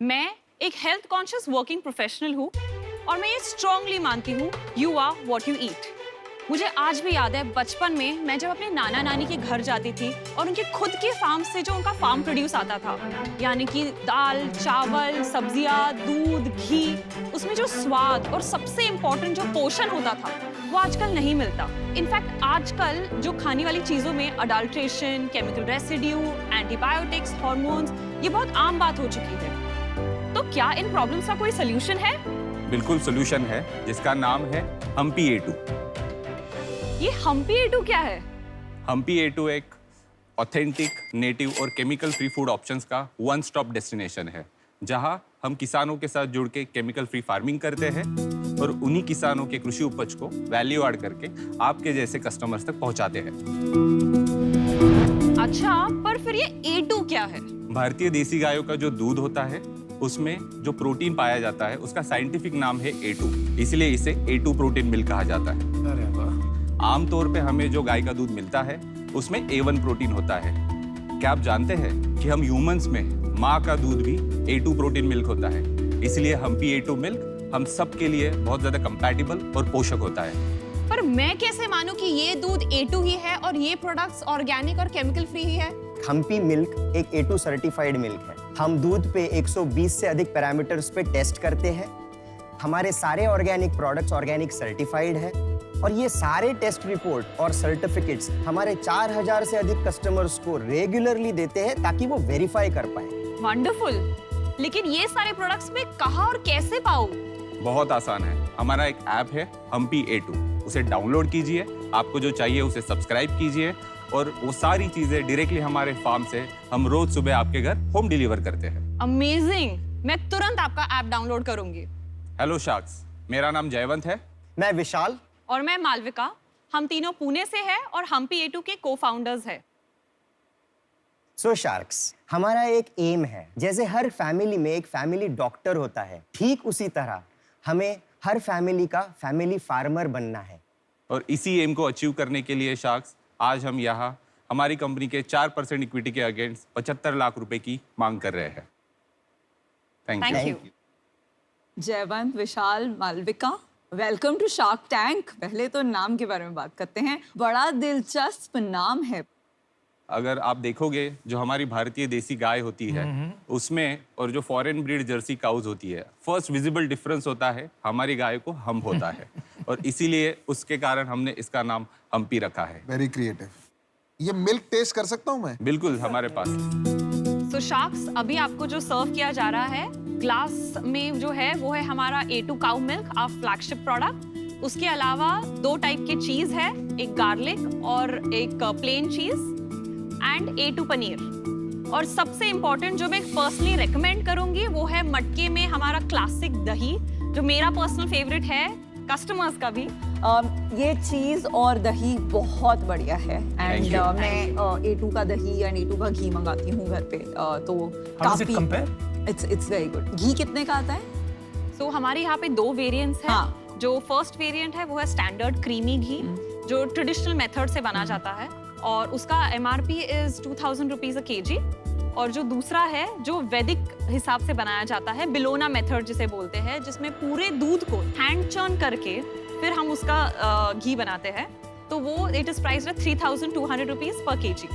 मैं एक health conscious working professional हूँ और मैं ये स्ट्रांगली मानती हूँ, you are what you eat. मुझे आज भी याद है बचपन में मैं जब अपने नाना नानी के घर जाती थी और उनके खुद के फार्म से जो उनका फार्म प्रोड्यूस आता था, यानी कि दाल, चावल, सब्जियां, दूध, घी, उसमें जो स्वाद और सबसे इम्पोर्टेंट जो पोषण होता था वो आजकल नहीं मिलता। इनफैक्ट आजकल जो खाने वाली चीजों में adulteration, chemical residue, antibiotics, hormones, ये बहुत आम बात हो चुकी है। तो क्या इन प्रॉब्लम्स का कोई सोल्यूशन है? बिल्कुल सोल्यूशन है, जिसका नाम है हम्पी A2। ये हम्पी A2 क्या है? हम्पी A2 एक ऑथेंटिक, नेटिव और केमिकल फ्री फूड ऑप्शंस का वन स्टॉप डेस्टिनेशन है, जहां हम किसानों के साथ जुड़ के केमिकल फ्री फार्मिंग करते हैं और उन्हीं किसानों के कृषि उपज को वैल्यू ऐड करके आपके जैसे कस्टमर्स तक पहुंचाते हैं। अच्छा, पर फिर ये A2 क्या है? भारतीय देसी गायों का जो दूध होता है उसमें जो प्रोटीन पाया जाता है उसका साइंटिफिक नाम है A2, इसलिए इसे A2 प्रोटीन मिल्क कहा जाता है। अरे वाह। आमतौर पे हमें जो गाय का दूध मिलता है उसमें A1 प्रोटीन होता है। क्या आप जानते हैं कि हम ह्यूमंस में माँ का दूध भी A2 प्रोटीन मिल्क होता है, इसलिए हम्पी A2 मिल्क हम सब के लिए बहुत ज्यादा कंपैटिबल और पोषक होता है। पर मैं कैसे मानूं कि ये दूध A2 ही है और ये प्रोडक्ट्स ऑर्गेनिक और केमिकल फ्री ही है? हम्पी मिल्क एक A2 सर्टिफाइड मिल्क है। हम दूध पे 120 से अधिक पैरामीटर्स पे टेस्ट करते हैं। हमारे सारे ऑर्गेनिक प्रोडक्ट्स ऑर्गेनिक सर्टिफाइड है और ये सारे टेस्ट रिपोर्ट और सर्टिफिकेट्स हमारे 4000 से अधिक कस्टमर्स को रेगुलरली देते हैं ताकि वो वेरीफाई कर पाए। वंडरफुल। लेकिन ये सारे प्रोडक्ट्स मैं कहाँ और कैसे पाऊं? बहुत आसान है, हमारा एक ऐप है हम्पी A2, उसे डाउनलोड कीजिए, आपको जो चाहिए उसे सब्सक्राइब कीजिए और वो सारी चीजें डायरेक्टली हमारे फार्म से हम रोज सुबह आपके घर होम डिलीवर करते हैं। अमेजिंग, मैं तुरंत आपका ऐप डाउनलोड करूंगी। हेलो शार्क्स, मेरा नाम जयवंत है। मैं विशाल और मैं मालविका, हम तीनों पुणे से हैं और हम्पी A2 के को-फाउंडर्स हैं। सो शार्क्स, हमारा एक एम है, जैसे हर फैमिली में एक फैमिली डॉक्टर होता है, ठीक उसी तरह हमें हर फैमिली का फैमिली फार्मर बनना है। और इसी एम को अचीव करने के लिए शार्क्स आज हम यहाँ हमारी कंपनी के 4% इक्विटी के अगेंस्ट 75 लाख रुपए की मांग कर रहे हैं। Thank you. Jaywant, Vishal, Malvika, welcome to Shark Tank. पहले तो नाम के बारे में बात करते हैं, बड़ा दिलचस्प नाम है। अगर आप देखोगे जो हमारी भारतीय देसी गाय होती है उसमें और जो फॉरेन ब्रीड जर्सी काउज होती है, फर्स्ट विजिबल डिफरेंस होता है हमारी गाय को हम्प होता है और इसीलिए उसके कारण हमने इसका नाम हम्पी रखा है। Very creative. ये मिल्क टेस्ट कर सकता हूँ मैं? बिल्कुल, हमारे पास। तो शार्क्स, अभी आपको जो सर्व किया जा रहा है ग्लास में जो है वो है हमारा A2 cow milk, our flagship product. उसके अलावा 2 टाइप के चीज है, एक गार्लिक और एक प्लेन चीज एंड A2 पनीर। और सबसे इम्पोर्टेंट जो मैं पर्सनली रेकमेंड करूंगी वो है मटके में हमारा क्लासिक दही, जो मेरा पर्सनल फेवरेट है, कस्टमर्स का भी। ये चीज और दही बहुत बढ़िया है एंड you. मैं A2 का दही एंड A2 का घी मंगाती हूँ घर पे, तो काफी इट्स वेरी गुड। घी कितने का आता है? सो हमारे यहाँ पे 2 वेरिएंट्स हैं। हाँ। जो फर्स्ट वेरिएंट है वो है स्टैंडर्ड क्रीमी घी, जो ट्रेडिशनल मेथड से बना जाता है और उसका MRP is 2000 rupees a KG. और जो दूसरा है जो वैदिक हिसाब से बनाया जाता है, बिलोना मेथड जिसे बोलते हैं, जिसमें पूरे दूध को हैंड चर्न करके फिर हम उसका घी बनाते हैं, तो वो it is priced eight 3200 rupees per KG.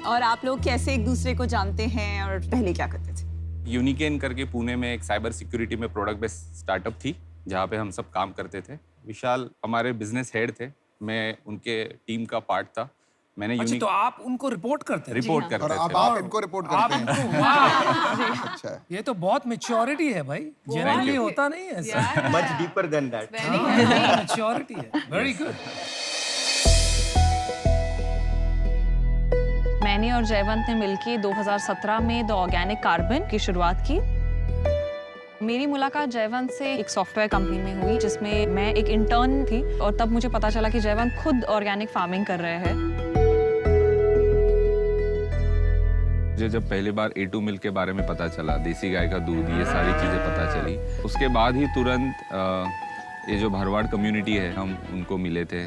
और आप लोग कैसे एक दूसरे को जानते हैं और पहले क्या करते थे? यूनिकेन करके पुणे में एक साइबर सिक्योरिटी में प्रोडक्ट बेस्ड स्टार्टअप थी जहाँ पे हम सब काम करते थे। विशाल हमारे बिजनेस हेड थे, मैं उनके टीम का पार्ट था। मैंने अच्छा, तो आप उनको रिपोर्ट करते हैं? रिपोर्ट और करते अब थे। आप इनको रिपोर्ट करते हैं? इनको, वाह! अच्छा। ये तो बहुत मैच्योरिटी है भाई, जनरली होता नहीं है ऐसा। Much deeper than that. Maturity है, वेरी गुड। मैंने और जयवंत ने मिलकर 2017 में द ऑर्गेनिक कार्बन की शुरुआत की। मेरी मुलाकात जयवंत से एक सॉफ्टवेयर कंपनी में हुई जिसमें मैं एक इंटर्न थी और तब मुझे पता चला कि जयवंत खुद ऑर्गेनिक फार्मिंग कर रहे हैं। मुझे जब पहली बार A2 मिल्क के बारे में पता चला, देसी गाय का दूध, ये सारी चीज़ें पता चली, उसके बाद ही तुरंत ये जो भरवाड़ कम्युनिटी है हम उनको मिले थे।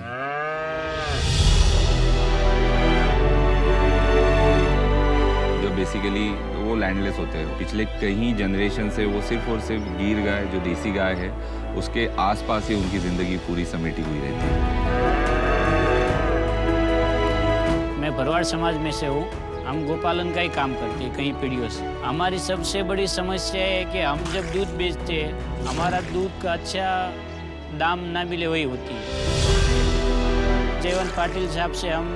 बेसिकली वो लैंडलेस होते हैं। पिछले कई जनरेशन से वो सिर्फ और सिर्फ गिर गाय, जो देसी गाय है, उसके आसपास ही उनकी ज़िंदगी पूरी समेटी हुई रहती है। मैं भरवाड़ समाज में से हूँ। हम गोपालन का ही काम करते हैं कई पीढ़ियों से। हमारी सबसे बड़ी समस्या है कि हम जब दूध बेचते हैं, हमारा दूध का अच्छा दाम ना मिले वही होती है। जयवंत पाटिल साहब से हम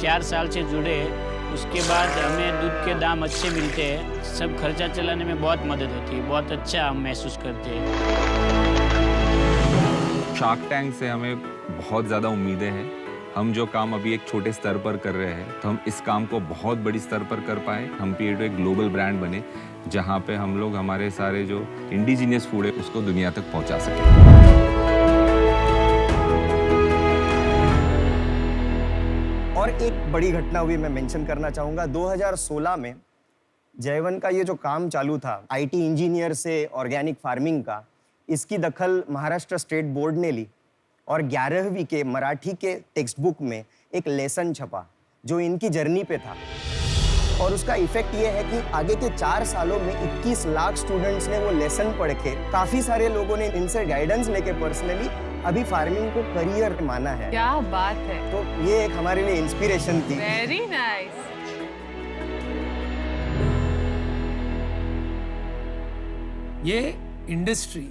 4 साल से जुड़े हैं। उसके बाद हमें दूध के दाम अच्छे मिलते हैं। सब खर्चा चलाने में बहुत मदद होती है। बहुत अच्छा हम महसूस करते हैं। शार्क टैंक से हमें बहुत ज़्यादा उम्मीदें हैं। हम जो काम अभी एक छोटे स्तर पर कर रहे हैं, तो हम इस काम को बहुत बड़ी स्तर पर कर पाए। हम P8O एक ग्लोबल ब्रांड बने, जहाँ पे हम लोग हमारे सारे जो इंडिजिनियस फूड है उसको दुनिया तक पहुँचा सकें। और एक बड़ी घटना हुई, मैं मेंशन करना चाहूँगा। 2016 में जयवंत का ये जो काम चालू था, IT इंजीनियर से ऑर्गेनिक फार्मिंग का, इसकी दखल महाराष्ट्र स्टेट बोर्ड ने ली और 11वीं के मराठी के टेक्स्ट बुक में एक लेसन छपा जो इनकी जर्नी पे था। और उसका इफेक्ट ये है कि आगे के 4 सालों में 21 लाख स्टूडेंट्स ने वो लेसन पढ़ के, काफ़ी सारे लोगों ने इनसे गाइडेंस लेके पर्सनली अभी फार्मिंग को करियर माना है। क्या बात है, तो ये एक हमारे लिए इंस्पिरेशन थी। Very nice. ये इंडस्ट्री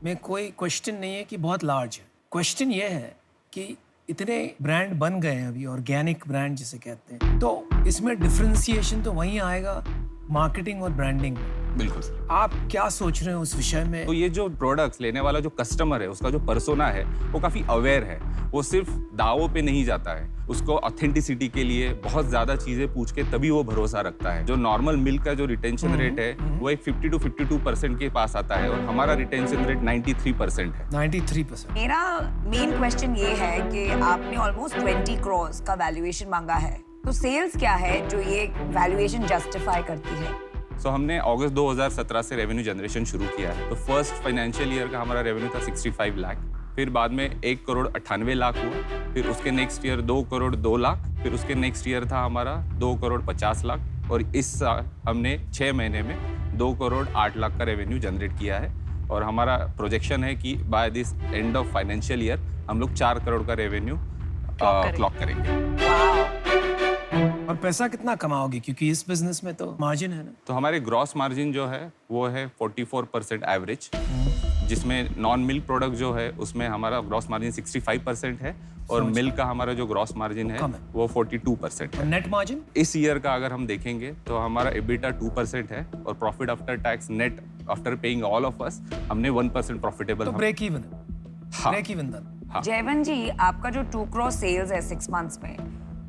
में कोई क्वेश्चन नहीं है कि बहुत लार्ज है। क्वेश्चन ये है कि इतने ब्रांड बन गए हैं अभी, ऑर्गेनिक ब्रांड जिसे कहते हैं, तो इसमें डिफरेंशिएशन तो वहीं आएगा मार्केटिंग और ब्रांडिंग में। बिल्कुल सर। आप क्या सोच रहे हैं उस विषय में? तो ये जो प्रोडक्ट्स लेने वाला जो कस्टमर है, उसका जो पर्सोना है, वो काफ़ी अवेयर है। वो सिर्फ दावों पे नहीं जाता है, उसको ऑथेंटिसिटी के लिए बहुत ज़्यादा चीज़ें पूछ के तभी वो भरोसा रखता है। जो नॉर्मल मिल्क का जो रिटेंशन रेट है, वो एक 50 to 52% के पास आता है, और हमारा रिटेंशन रेट 93% है। 93%। मेरा मेन क्वेश्चन ये है कि आपने ऑलमोस्ट 20 करोड़ का वैल्यूएशन मांगा है, तो सेल्स क्या है जो ये वैल्यूएशन जस्टिफाई करती है? सो हमने अगस्त 2017 से रेवेन्यू जनरेशन शुरू किया है। तो फर्स्ट फाइनेंशियल ईयर का हमारा रेवेन्यू था 65 लाख, फिर बाद में 1 करोड़ 98 लाख हुआ, फिर उसके नेक्स्ट ईयर 2 करोड़ 2 लाख, फिर उसके नेक्स्ट ईयर था हमारा 2 करोड़ 50 लाख, और इस साल हमने 6 महीने में 2 करोड़ 8 लाख का रेवेन्यू जनरेट किया है। और हमारा प्रोजेक्शन है कि by this end of financial year हम लोग 4 करोड़ का रेवेन्यू क्लॉक करेंगे। और पैसा कितना कमाओगे, क्योंकि इस बिजनेस में तो मार्जिन है ना? तो हमारे ग्रॉस मार्जिन जो है वो है 44% एवरेज, जिसमें नॉन मिल्क प्रोडक्ट जो है उसमें हमारा ग्रॉस मार्जिन 65% है, और मिल्क का हमारा जो ग्रॉस मार्जिन है वो 42% है। नेट मार्जिन इस ईयर का अगर हम देखेंगे तो हमारा EBITDA 2% है, और profit after tax net after paying all of us हमने 1% प्रॉफिटेबल। तो ब्रेक इवन है। हाँ। ब्रेक इवन था। हाँ। जयवंत जी, आपका जो 2 करोड़ सेल्स है 6 मंथ्स में,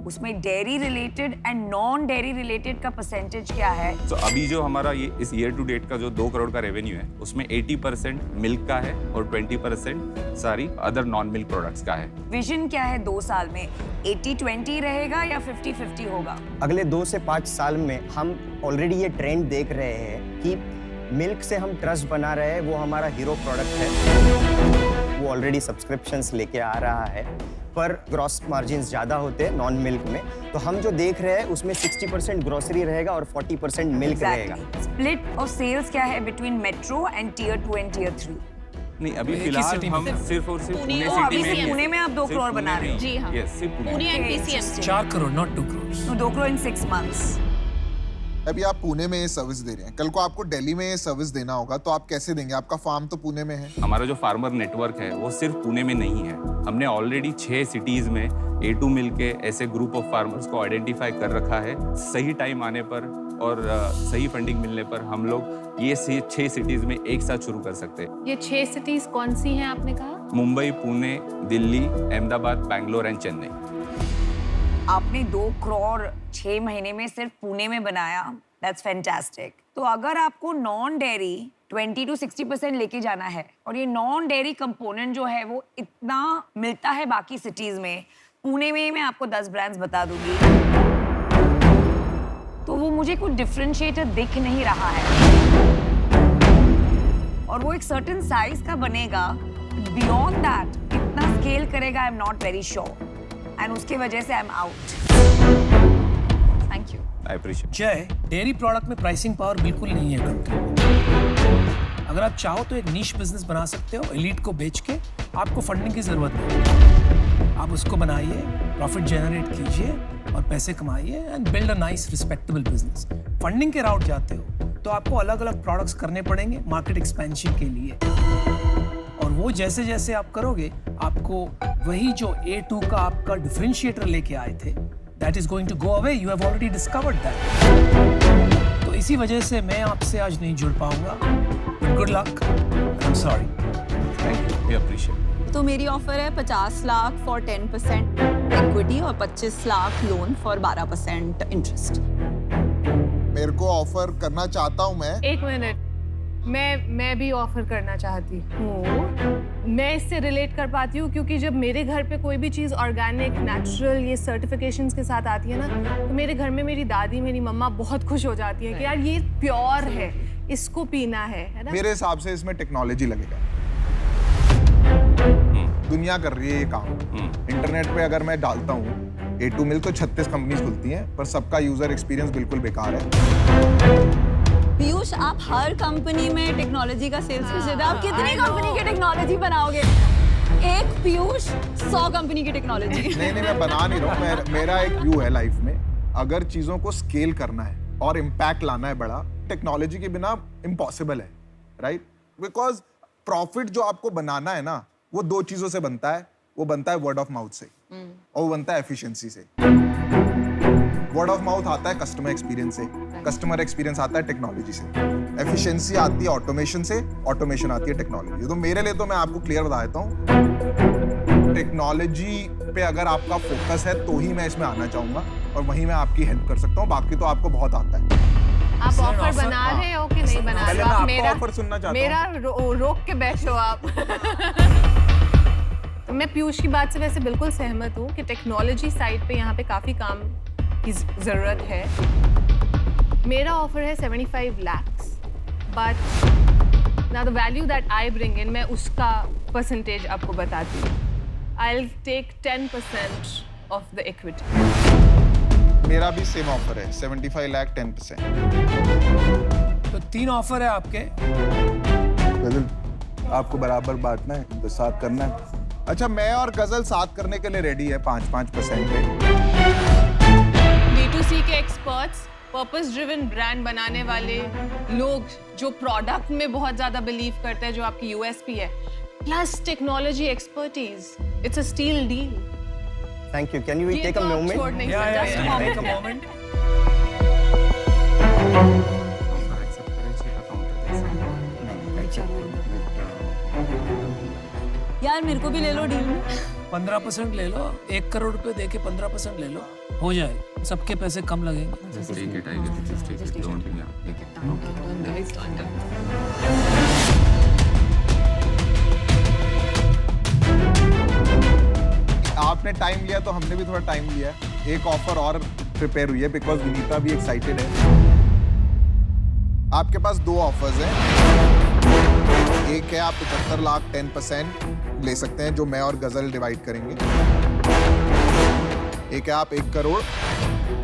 उसमें dairy related and non dairy related का परसेंटेज क्या है? तो अभी जो हमारा ये इस ईयर टू डेट का जो 2 करोड़ का रेवेन्यू है, उसमें 80% मिल्क का है और 20% सारी अदर नॉन मिल्क प्रोडक्ट्स का है। विजन क्या है 2 साल में? 80-20 रहेगा या 50-50 होगा? अगले 2 से 5 साल में हम ऑलरेडी ये ट्रेंड देख रहे हैं कि मिल्क से हम ट्रस्ट बना रहे हैं, वो हमारा हीरो प्रोडक्ट है, वो ऑलरेडी सब्सक्रिप्शंस लेके आ रहा है, पर ग्रॉस मार्जिन्स ज़्यादा होते हैं नॉन मिल्क में। तो हम जो देख रहे हैं उसमें 60% ग्रोसरी रहेगा और 40% मिल्क रहेगा। स्प्लिट ऑफ सेल्स क्या है between metro and tear 2 and tear 3? नहीं, अभी एक ही फिलहाल सिटी में। हम सिर्फ और सिर्फ पुणे पुणे और सिटी अभी में सिर्फ ही पुणे में आप 2 सिर्फ करोड़ पुणे बना रहे में हो। ही। जी हाँ। Yes, सिर्फ Pune. Pune and Okay, PCM। interesting. 4 crore, not 2 crore. तो 2 करोड़ इन 6 मंथ्स। अभी आप पुणे में ये सर्विस दे रहे हैं, कल को आपको दिल्ली में ये सर्विस देना होगा तो आप कैसे देंगे? आपका फार्म तो पुणे में है। हमारा जो फार्मर नेटवर्क है वो सिर्फ पुणे में नहीं है। हमने ऑलरेडी 6 सिटीज में A2 मिल के ऐसे ग्रुप ऑफ फार्मर्स को आइडेंटिफाई कर रखा है। सही टाइम आने पर और सही फंडिंग मिलने पर हम लोग ये 6 सिटीज में एक साथ शुरू कर सकते हैं। ये 6 सिटीज कौन सी हैं आपने कहा? मुंबई, पुणे, दिल्ली, अहमदाबाद, बैंगलोर एंड चेन्नई। आपने 2 करोड़ 6 महीने में सिर्फ पुणे में बनाया। That's fantastic. तो अगर आपको नॉन डेयरी 20 to 60% लेके जाना है, और ये नॉन डेयरी कंपोनेंट जो है वो इतना मिलता है बाकी सिटीज में, पुणे में मैं आपको 10 ब्रांड्स बता दूंगी, तो वो मुझे कुछ डिफरेंशिएटर दिख नहीं रहा है। और वो एक सर्टेन साइज का बनेगा, बियॉन्ड दैट कितना स्केल करेगा I am not very sure, and उसके वजह से I am out. Thank you. I appreciate. जय, डेयरी प्रोडक्ट में प्राइसिंग पावर बिल्कुल नहीं है कंट्री में। अगर आप चाहो तो एक नीश बिजनेस बना सकते हो, एलीट को बेच के। आपको फंडिंग की जरूरत नहीं, आप उसको बनाइए, प्रॉफिट जनरेट कीजिए और पैसे कमाइए and build a nice respectable business. Funding के राउट जाते हो तो आपको अलग अलग प्रोडक्ट्स करने पड़ेंगे मार्केट एक्सपेंशन के लिए, और वो जैसे जैसे आप करोगे आपको वही जो A2 का आपका डिफरेंशिएटर लेके आए थे, that is going to go away. You have already discovered that. तो इसी वजह से मैं आपसे आज नहीं जुड़ पाऊंगा। Good luck, I am sorry. Thank you, we appreciate. तो मेरी ऑफर है 50 लाख फॉर 10% इक्विटी और 25 लाख लोन फॉर 12% इंटरेस्ट। मेरे को ऑफर करना चाहता हूँ मैं। एक मिनट, मैं भी ऑफर करना चाहती हूँ। मैं इससे रिलेट कर पाती हूँ क्योंकि जब मेरे घर पे कोई भी चीज़ ऑर्गेनिक, नेचुरल, ये सर्टिफिकेशंस के साथ आती है ना, तो मेरे घर में मेरी दादी, मेरी मम्मा बहुत खुश हो जाती है कि यार ये प्योर है, इसको पीना है ना। मेरे हिसाब से इसमें टेक्नोलॉजी लगेगा। दुनिया कर रही है ये काम। इंटरनेट पे अगर मैं डालता हूँ A2 मिल्क तो 36 कंपनीज खुलती हैं, पर सबका यूजर एक्सपीरियंस बिल्कुल बेकार है। पीयूष, आप हर कंपनी में टेक्नोलॉजी का सेल्स पिच देते हैं। आप कितनी कंपनी की टेक्नोलॉजी बनाओगे? एक पीयूष 100 कंपनी की टेक्नोलॉजी। नहीं, मैं बना नहीं रहा हूँ। मेरा एक व्यू है लाइफ में, अगर चीजों को स्केल करना है और इम्पैक्ट लाना है बड़ा, टेक्नोलॉजी के बिना इम्पॉसिबल है, राइट? बिकॉज प्रॉफिट जो आपको बनाना है ना, वो दो चीजों से बनता है। वो बनता है वर्ड ऑफ माउथ से और वो बनता है एफिशिएंसी से। वर्ड ऑफ माउथ आता है कस्टमर एक्सपीरियंस से, कस्टमर एक्सपीरियंस आता है टेक्नोलॉजी से, एफिशिएंसी आती है ऑटोमेशन से, ऑटोमेशन आती है टेक्नोलॉजी। तो मेरे लिए तो मैं आपको क्लियर बता देता हूँ, टेक्नोलॉजी पे अगर आपका फोकस है तो ही मैं इसमें आना चाहूंगा और वहीं मैं आपकी हेल्प कर सकता हूँ। बाकी तो आपको बहुत आता है। आप ऑफर बना रहे हो कि नहीं बना रहे हो? आप मेरा ऑफर सुनना चाहता मेरा रोक के बैठो आप। तो मैं पीयूष की बात से वैसे बिल्कुल सहमत हूँ कि टेक्नोलॉजी साइड पे यहाँ पे काफ़ी काम की ज़रूरत है। मेरा ऑफर है 75 lakhs, बट ना the value that I bring in, मैं उसका परसेंटेज आपको बताती हूँ। I will take 10% off the equity. मेरा भी सेम ऑफर है, 75 लाख 10%। तो 3 ऑफर है आपके। आपको बराबर बांटना है तो साथ करना है। अच्छा, मैं और गजल साथ करने के लिए रेडी है 5-5% पे। B2C के एक्सपर्ट्स, पर्पस ड्रिवन ब्रांड बनाने वाले लोग जो प्रोडक्ट में बहुत ज्यादा बिलीव करते हैं, जो आपकी USP है, plus technology expertise, it's a steal deal. Thank you. Can you ये टेक तो अ आप मोमेंट? छोड़ नहीं सकते। Just a take a moment. Moment. यार मेरे को भी ले लो डील में। 15% ले लो, 1 करोड़ रुपए दे के 15% ले लो, हो जाए। सबके पैसे कम लगेंगे। Take it, I get it, just take it. Don't, yeah. आपने टाइम लिया तो हमने भी थोड़ा टाइम लिया। एक ऑफर और प्रिपेयर हुई है बिकॉज विनीता भी एक्साइटेड है। आपके पास 2 ऑफर्स हैं। एक है आप 75 लाख 10% ले सकते हैं, जो मैं और गजल डिवाइड करेंगे। एक है आप 1 करोड़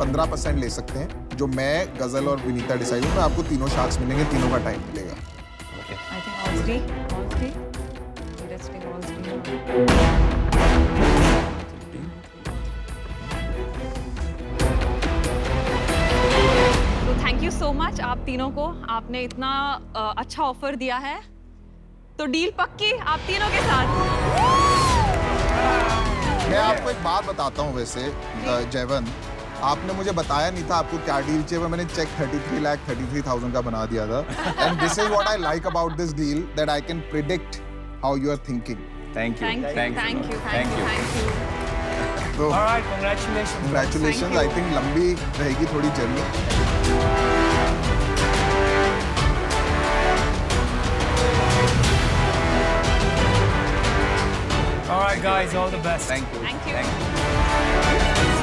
15% ले सकते हैं, जो मैं, गजल और विनीता डिसाइड होगा। आपको तीनों शार्क्स मिलेंगे, तीनों का टाइम मिलेगा। I think all three. Let's take all three. तो थैंक यू सो मच आप तीनों को, आपने इतना अच्छा ऑफर दिया है। तो डील पक्की आप तीनों के साथ। मैं आपको एक बात बताता हूँ वैसे जयवंत, आपने मुझे बताया नहीं था आपको क्या डील चाहिए, मैंने चेक 33,33,000 का बना दिया था। And this is what I like about this deal, that I can predict how you are thinking. Thank you. Thank you. तो alright, congratulations. Congratulations. I think लंबी रहेगी थोड़ी journey. Alright guys, all the best. Thank you. Thank you. Thank you.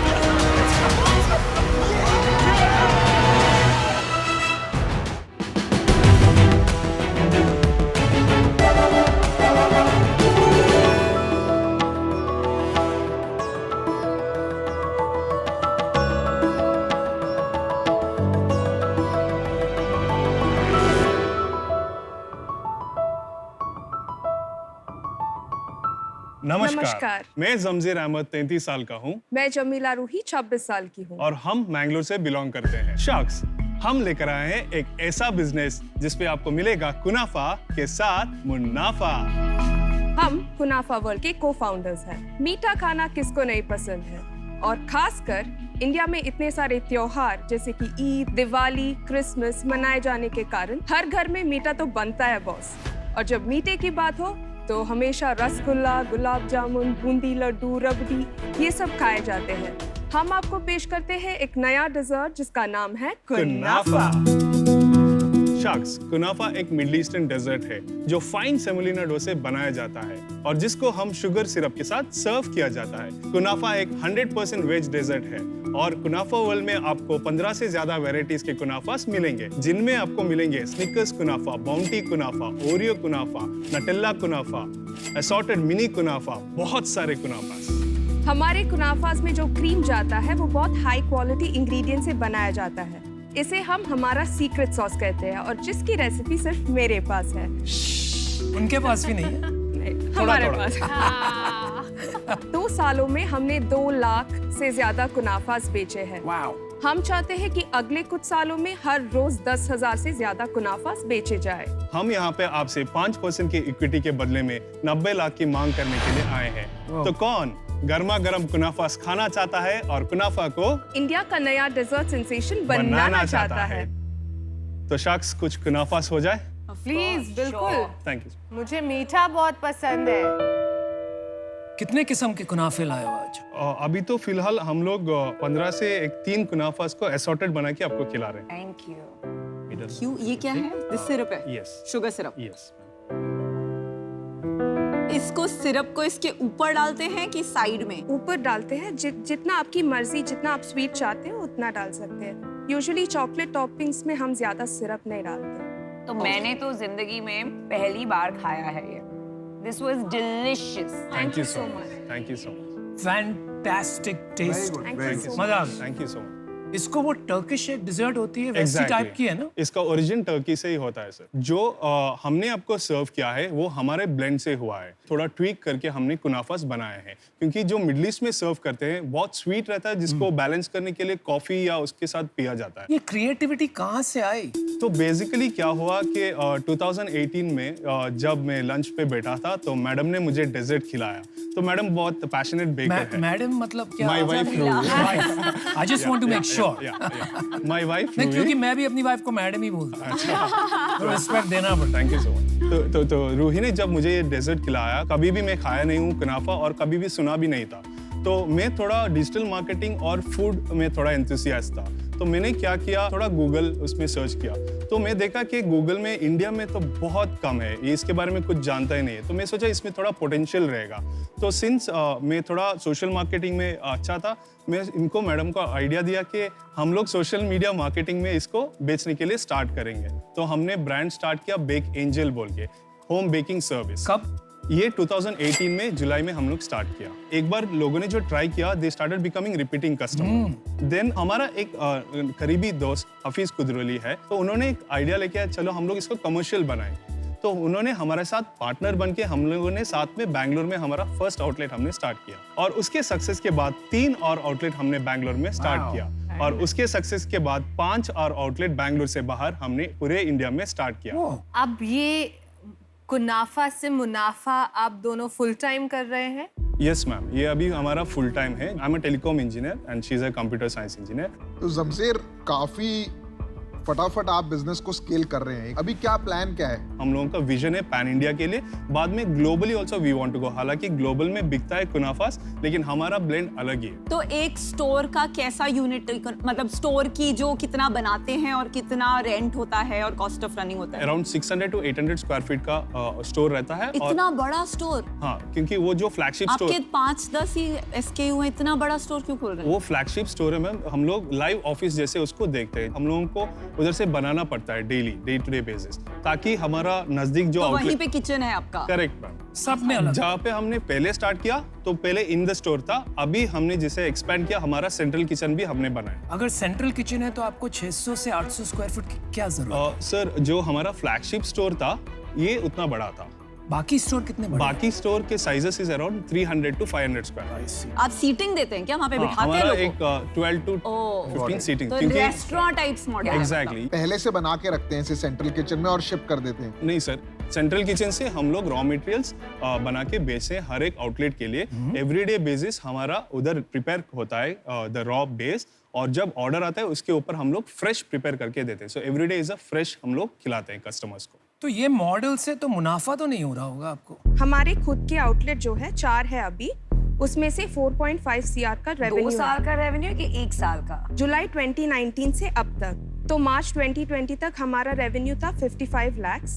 नमस्कार। मैं जमजेर अहमद 33 साल का हूँ मैं जमीला रूही 26 साल की हूँ और हम मैंगलोर से बिलोंग करते हैं। शख्स हम लेकर आए हैं एक ऐसा बिजनेस जिसपे आपको मिलेगा कुनाफा के साथ मुनाफा। हम कुनाफा वर्ल्ड के को-फाउंडर्स हैं। मीठा खाना किसको नहीं पसंद है, और खासकर इंडिया में इतने सारे त्योहार जैसे कि ईद, दिवाली, क्रिसमस मनाए जाने के कारण हर घर में मीठा तो बनता है बॉस। और जब मीठे की बात हो तो हमेशा रसगुल्ला, गुलाब जामुन, बूंदी लड्डू, रबड़ी ये सब खाए जाते हैं। हम आपको पेश करते हैं एक नया डिजर्ट जिसका नाम है कुनाफा। शख्स कुनाफा एक मिडिल ईस्टर्न डेजर्ट है जो फाइन सेमोलिना डो से बनाया जाता है और जिसको हम शुगर सिरप के साथ सर्व किया जाता है। कुनाफा एक 100% वेज डेजर्ट है और कुनाफा वर्ल्ड में आपको 15 से ज्यादा वेराइटीज के कुनाफास मिलेंगे, जिनमें आपको मिलेंगे स्निकर्स कुनाफा, बाउंटी कुनाफा, ओरियो कुनाफा, नटेला कुनाफा, असॉर्टेड मिनी कुनाफा, बहुत सारे कुनाफास। हमारे कुनाफास में जो क्रीम जाता है वो बहुत हाई क्वालिटी इंग्रेडिएंट से बनाया जाता है। इसे हम हमारा सीक्रेट सॉस कहते हैं और जिसकी रेसिपी सिर्फ मेरे पास है। उनके पास भी नहीं है? नहीं, हमारे पास है। 2 सालों में हमने 2 लाख से ज्यादा कुनाफास बेचे हैं। वाओ। हम चाहते हैं कि अगले कुछ सालों में हर रोज 10,000 से ज्यादा कुनाफास बेचे जाए। हम यहाँ पे आपसे 5% की इक्विटी के बदले में 90 लाख की मांग करने के लिए आए हैं। तो कौन गर्मा गर्म कुनाफास खाना चाहता है और कुनाफा को इंडिया का नया डेजर्ट सेंसेशन बनाना चाहता है? तो शख्स कुछ कुनाफास हो जाए। प्लीज, बिल्कुल। Thank you. मुझे मीठा बहुत पसंद है। कितने किस्म के कुनाफे लाए हो आज? अभी तो फिलहाल हम लोग 15 से 3 कुनाफास को असॉर्टेड बना के आपको खिला रहे हैं। Thank you. क्यों, ये क्या है? दिस सिरप है? Yes, sugar syrup. यस। इसको सिरप को इसके ऊपर डालते हैं कि साइड में? ऊपर डालते हैं। जितना आपकी मर्जी, जितना आप स्वीट चाहते हो उतना डाल सकते हैं। यूजुअली चॉकलेट टॉपिंग्स में हम ज्यादा सिरप नहीं डालते। तो मैंने तो जिंदगी में पहली बार खाया है ये। This was delicious. Thank you so much. Thank you so much. Fantastic taste. Thank you so मजा आ much. गया। Thank you so much. इसको वो टर्किश एक डिजर्ट होती है वैसी Exactly. टाइप की है ना? इसका ओरिजिन टर्की से ही होता है सर। जो हमने आपको सर्व किया है वो हमारे ब्लेंड से हुआ है। थोड़ा ट्वीक करके हमने कुनाफास बनाए हैं क्योंकि जो मिडिल ईस्ट में सर्व करते हैं बहुत स्वीट रहता है, जिसको बैलेंस करने के लिए कॉफी या उसके साथ पिया जाता है। ये क्रिएटिविटी कहाँ से आई? तो बेसिकली क्या हुआ कि 2018 में जब मैं लंच पे बैठा था तो मैडम ने मुझे डेजर्ट खिलाया। तो मैडम बहुत पैशनेट बेकर है। मैडम मतलब क्या? My wife Roohi. I just want to make sure. My wife नहीं, क्योंकि मैं भी अपनी वाइफ को मैडम ही बोलता हूँ। तो रिस्पेक्ट देना पड़ता है। Thank you so much. तो रूही ने जब मुझे ये डेजर्ट खिलाया, कभी भी मैं खाया नहीं हूँ कुनाफा और कभी भी सुना भी नहीं था। तो मैं थोड़ा डिजिटल मार्केटिंग और फूड में थोड़ा एंथुसियास्ट था। तो मैंने क्या किया, थोड़ा गूगल उसमें सर्च किया। तो मैं देखा कि गूगल में इंडिया में तो बहुत कम है, ये इसके बारे में कुछ जानता ही नहीं है। तो मैं सोचा इसमें थोड़ा पोटेंशियल रहेगा। तो सिंस मैं थोड़ा सोशल मार्केटिंग में अच्छा था, मैं इनको मैडम को आइडिया दिया कि हम लोग सोशल मीडिया मार्केटिंग में इसको बेचने के लिए स्टार्ट करेंगे। तो हमने ब्रांड स्टार्ट किया बेक एंजल बोल के, होम बेकिंग सर्विस। कब? ये 2018 में जुलाई में हम लोग स्टार्ट किया। एक बार लोगों ने जो ट्राई किया, they started becoming repeating customer. Then हमारा एक करीबी दोस्त हफीज कुदरली है, तो उन्होंने एक आइडिया लेके आया, चलो हम लोग इसको कमर्शियल बनाएं। तो उन्होंने हमारे साथ पार्टनर बन के हम लोगों ने साथ में बैंगलोर में हमारा फर्स्ट आउटलेट हमने स्टार्ट किया और उसके सक्सेस के बाद 3 और आउटलेट हमने बैंगलोर में स्टार्ट किया और उसके सक्सेस के बाद 5 और आउटलेट बैंगलोर से बाहर हमने पूरे इंडिया में स्टार्ट किया। अब ये कुनाफा से मुनाफा आप दोनों फुल टाइम कर रहे हैं? यस मैम, ये अभी हमारा फुल टाइम है। I am a telecom engineer and she is a computer science engineer. तो जमशेर, काफी फटाफट आप बिजनेस को स्केल कर रहे हैं। अभी क्या प्लान क्या है? हम लोगों का विजन है पैन इंडिया के लिए, बाद में globally also we want to go. हालांकि ग्लोबल में बिकता है कुनाफास, लेकिन हमारा ब्लेंड अलग ही है। तो एक स्टोर का कैसा यूनिट, मतलब स्टोर की जो कितना बनाते हैं और कितना रेंट होता है और कॉस्ट ऑफ रनिंग होता है? अराउंड 600 to 800 स्क्वायर फीट का स्टोर रहता है। इतना बड़ा स्टोर? हाँ, क्योंकि वो जो फ्लैगशिप स्टोर, आपके 5-10 ही SKU है, इतना बड़ा स्टोर क्यों खोल रहे हैं? वो फ्लैगशिप स्टोर है मैम। हम लोग लाइव ऑफिस जैसे उसको देखते हैं। हम लोगों को उधर से बनाना पड़ता है daily, day to day basis, ताकि हमारा नजदीक जो तो आउटलेट, वहीं पे किचन है आपका? Correct ma'am. सब में अलग। जहाँ पे हमने पहले स्टार्ट किया तो पहले इन द स्टोर था, अभी हमने जिसे एक्सपेंड किया, हमारा सेंट्रल किचन भी हमने बनाया। अगर सेंट्रल किचन है तो आपको 600 से 800 स्क्वायर फीट की क्या जरूरत है? सर, जो हमारा फ्लैगशिप स्टोर था ये उतना बड़ा था, बाकी स्टोर कितने बड़े बाकी स्टोर के sizes is around 300 to 500 square. आप सीटिंग देते हैं क्या वहाँ पे बिठाते हैं हमारा लोगों एक 12 to 15 सीटिंग, तो रेस्टोरेंट टाइप्स मॉडल एग्जैक्टली पहले से बना के रखते हैं इसे सेंट्रल किचन में और शिप कर देते हैं। नहीं सर, सेंट्रल किचन से हम लोग रॉ मटेरियल्स बना के बेचते हैं हर एक आउटलेट के लिए। एवरीडे बेसिस हमारा उधर प्रिपेयर होता है द रॉ बेस, और जब ऑर्डर आता है उसके ऊपर हम लोग फ्रेश प्रिपेयर करके देते हैं। सो एवरीडे इज अ फ्रेश हम लोग खिलाते हैं कस्टमर्स को। तो ये मॉडल से तो मुनाफा तो नहीं हो रहा होगा आपको? हमारे खुद के आउटलेट जो है 4 है अभी, उसमें से 4.5 CR का 2 रेवेन्यू साल का रेवेन्यू कि 1 साल का? जुलाई 2019 से अब तक। तो मार्च 2020 तक हमारा रेवेन्यू था 55 lakhs,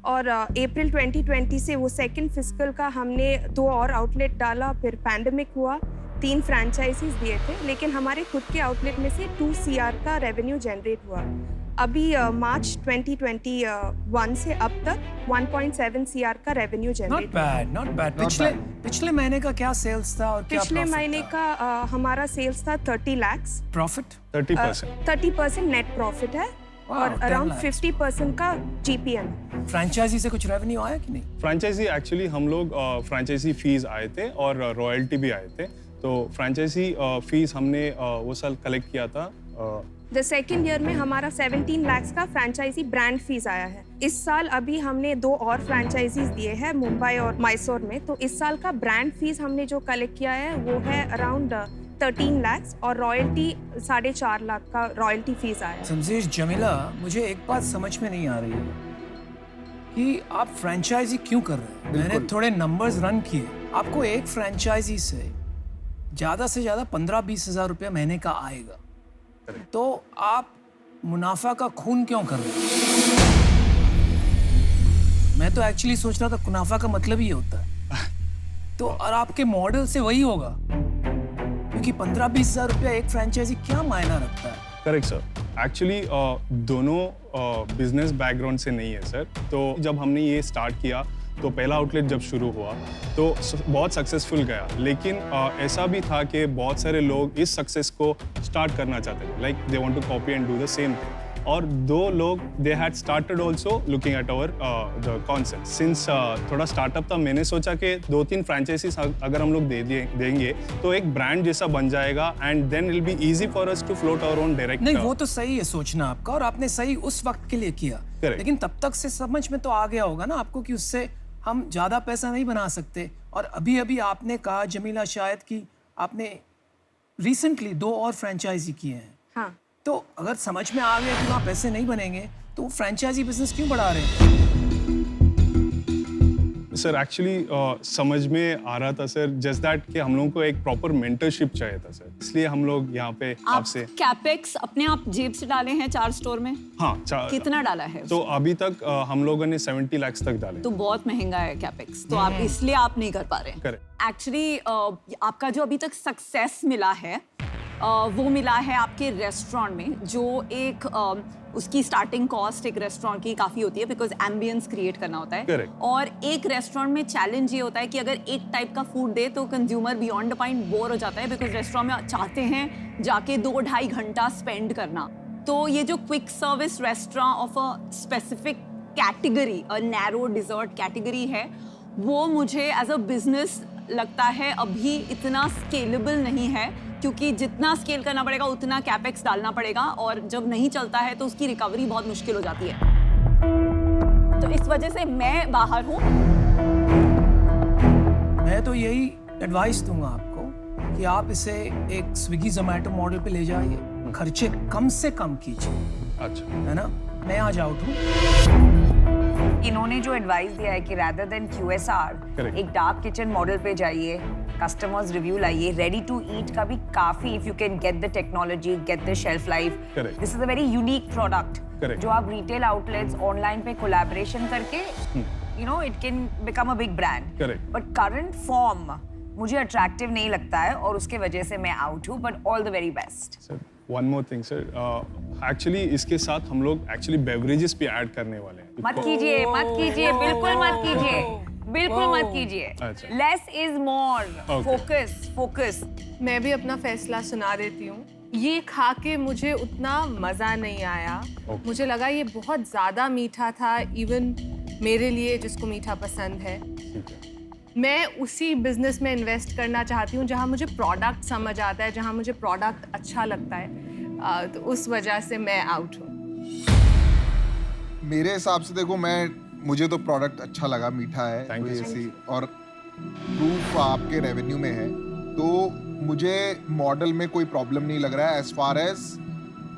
और अप्रैल 2020 से वो सेकंड फिस्कल का हमने 2 और आउटलेट डाला, फिर पैंडेमिक हुआ, 3 फ्रैंचाइजीज दिए थे, लेकिन हमारे खुद के आउटलेट में से 2 CR का रेवेन्यू जनरेट हुआ। अभी मार्च 2021 से अब तक 1.7 CR का रेवेन्यू जनरेट। Not bad. पिछले महीने का क्या सेल्स था और क्या पिछले महीने का हमारा सेल्स था 30 lakhs। प्रॉफिट 30% नेट प्रॉफिट है, और अराउंड 50% का GPM। फ्रैंचाइजी से कुछ रेवेन्यू आया कि नहीं? फ्रैंचाइजी एक्चुअली हम लोग फ्रैंचाइजी फीस आए थे और रॉयल्टी भी आए थे। तो फ्रैंचाइजी फीस हमने वो साल कलेक्ट किया था। द सेकेंड ईयर में हमारा 17 lakhs का फ्रैंचाइजी ब्रांड फीस आया है। इस साल अभी हमने 2 और फ्रैंचाइजीज दिए हैं मुंबई और मैसूर में, तो इस साल का ब्रांड फीस हमने जो कलेक्ट किया है वो है अराउंड 13 lakhs, और रॉयल्टी 4.5 लाख का रॉयल्टी फीस आया है। समझेश जमीला, मुझे एक बात समझ में नहीं आ रही है कि आप फ्रैंचाइजी क्यों कर रहे हैं? मैंने थोड़े नंबर्स रन किए, आपको एक फ्रैंचाइजी से ज्यादा 15-20 हजार रुपया महीने का आएगा, तो आप मुनाफा का खून क्यों कर रहे हैं? मैं तो एक्चुअली सोच रहा था मुनाफा का मतलब ही होता है। तो और आपके मॉडल से वही होगा, क्योंकि 15-20 हजार रुपया एक फ्रैंचाइजी क्या मायना रखता है? Correct sir. एक्चुअली दोनों बिजनेस बैकग्राउंड से नहीं है सर। तो जब हमने ये स्टार्ट किया तो पहला आउटलेट जब शुरू हुआ तो बहुत सक्सेसफुल गया, लेकिन ऐसा भी था कि बहुत सारे लोग इस सक्सेस को स्टार्ट करना चाहते थे, like they want to copy and do the same thing. और 2 लोग they had started also looking at our the concept. Since थोड़ा स्टार्टअप था, मैंने सोचा कि 2-3 फ्रैंचाइजीज अगर हम लोग देंगे तो एक ब्रांड जैसा बन जाएगा, and then it will be easy for us to float our own direct. नहीं, वो तो सही है सोचना आपका, और आपने सही उस वक्त के लिए किया। लेकिन तब तक से समझ में तो आ गया होगा ना आपको कि उससे हम ज्यादा पैसा नहीं बना सकते। और अभी आपने कहा जमीला शायद कि आपने रिसेंटली 2 और फ्रैंचाइजी किए हैं। हाँ। तो अगर समझ में आ गया कि वहाँ पैसे नहीं बनेंगे तो फ्रैंचाइजी बिजनेस क्यों बढ़ा रहे हैं? सर एक्चुअली समझ में आ रहा था सर, जस्ट दैट कि हम लोगों को एक प्रॉपर मेंटरशिप चाहिए था सर, इसलिए हम लोग यहाँ पे आपसे। कैपेक्स अपने आप जेब से डाले हैं 4 स्टोर में? हाँ, कितना डाला है? तो अभी तक हम लोगों ने 70 lakhs तक डाले। तो बहुत महंगा है कैपेक्स, तो आप इसलिए आप नहीं कर पा रहे हैं। करेक्ट। एक्चुअली आपका जो अभी तक सक्सेस मिला है वो मिला है आपके रेस्टोरेंट में, जो एक उसकी स्टार्टिंग कॉस्ट एक रेस्टोरेंट की काफ़ी होती है, बिकॉज एम्बियंस क्रिएट करना होता है। Correct. और एक रेस्टोरेंट में चैलेंज ये होता है कि अगर एक टाइप का फूड दे तो consumer beyond the point bore हो जाता है, बिकॉज रेस्टोरेंट में चाहते हैं जाके 2-2.5 घंटा स्पेंड करना। तो ये जो quick service restaurant of a specific category, a narrow dessert category है, वो मुझे एज अ बिजनेस लगता है अभी इतना स्केलेबल नहीं है, क्योंकि जितना स्केल करना पड़ेगा उतना कैपेक्स डालना पड़ेगा, और जब नहीं चलता है तो उसकी रिकवरी बहुत मुश्किल हो जाती है। तो इस वजह से मैं बाहर हूँ। मैं तो यही एडवाइस दूंगा आपको कि आप इसे एक स्विगी जोमेटो मॉडल पे ले जाइए, खर्चे कम से कम कीजिए। अच्छा, है ना? मैं आज आउट हूँ। इन्होंने जो एडवाइस दिया है कि rather than QSR, Correct. एक डार्क किचन मॉडल पे जाइए, कस्टमर्स रिव्यू लाइए, रेडी टू ईट का भी काफी, if you can get the technology, get the shelf life, Correct. This is a very unique product, Correct. जो आप रिटेल आउटलेट्स ऑनलाइन पे कोलैबोरेशन करके you know it can become a big brand. Correct. But current form मुझे attractive नहीं लगता है, और उसके वजह से मैं आउट हूँ, but all the very best. Sir one more thing sir, actually इसके साथ हम लोग एक्चुअली बेवरेजेस भी ऐड करने वाले हैं। मत कीजिए, बिल्कुल मत कीजिए, बिल्कुल मत कीजिए। अच्छा। Less is more, Okay. Focus. मैं भी अपना फैसला सुना देती हूँ। ये खा के मुझे उतना मज़ा नहीं आया। Okay. मुझे लगा ये बहुत ज़्यादा मीठा था, इवन मेरे लिए जिसको मीठा पसंद है, मैं उसी बिजनेस में इन्वेस्ट करना चाहती हूँ जहाँ मुझे प्रोडक्ट समझ आता है, जहाँ मुझे प्रोडक्ट अच्छा लगता है। तो उस वजह से मैं आउट हूँ। मेरे हिसाब से देखो, मुझे तो प्रोडक्ट अच्छा लगा, मीठा है Thank you, कोई ऐसी, और प्रूफ आपके रेवेन्यू में है, तो मुझे मॉडल में कोई प्रॉब्लम नहीं लग रहा है as far as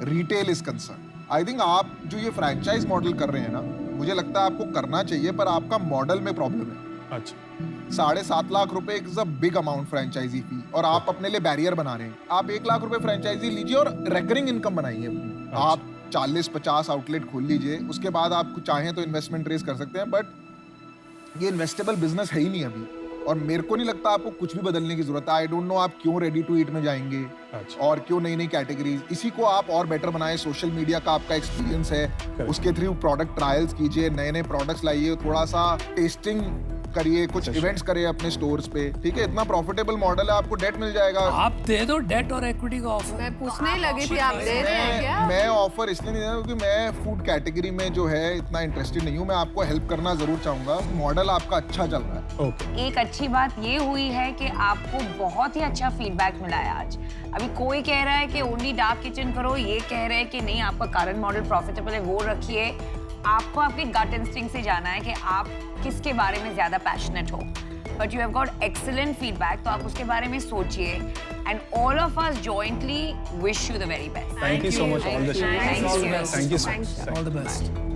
retail is concern. I think आप जो ये फ्रैंचाइज मॉडल कर रहे हैं ना, मुझे लगता है आपको करना चाहिए, पर आपका मॉडल में प्रॉब्लम है। अच्छा, 7.5 लाख रुपए is a big amount franchise fee, और आप अपने लिए बैरियर बना रहे हैं। आप 1 लाख रुपए फ्रैंचाइजी लीजिए और रिकरिंग इनकम बनाइए अपनी। आप 40-50 आउटलेट खोल लीजिए, उसके बाद आप चाहें तो इन्वेस्टमेंट रेज कर सकते हैं, बट ये इन्वेस्टेबल बिजनेस है ही नहीं अभी, और मेरे को नहीं लगता आपको कुछ भी बदलने की जरूरत है। आई डोंट नो आप क्यों रेडी टू ईट में जाएंगे और क्यों नई नई कैटेगरीज, इसी को आप और बेटर बनाएं। सोशल मीडिया का आपका एक्सपीरियंस है, उसके थ्रू प्रोडक्ट ट्रायल्स कीजिए, नए नए प्रोडक्ट्स लाइए, थोड़ा सा टेस्टिंग करिए, कुछ इवेंट्स करिए अपने स्टोर्स पे, ठीक है? इतना प्रॉफिटेबल मॉडल है, आपको डेट मिल जाएगा। आप दे दो डेट और इक्विटी का ऑफर। मैं पूछने ही लगी थी, आप दे रहे हैं क्या? मैं ऑफर इसलिए नहीं दे रहा क्योंकि मैं फूड कैटेगरी में जो है इतना इंटरेस्टेड नहीं हूँ। मैं आपको हेल्प करना जरूर चाहूंगा, मॉडल आपका अच्छा चल रहा है। ओके। एक अच्छी बात ये हुई है कि आपको बहुत ही अच्छा फीडबैक मिला है आज। अभी कोई कह रहा है कि ओनली डार्क किचन करो, ये कह रहे हैं कि नहीं आपका करंट मॉडल प्रॉफिटेबल है, वो रखिए। आपको आपके गट इंस्टिंक्ट से जाना है कि आप किसके बारे में ज्यादा पैशनेट हो, but you have got excellent feedback, तो आप उसके बारे में सोचिए। And all of us jointly wish you the very best. Thank you so much, all the Thank you. Thank you so much. All the best.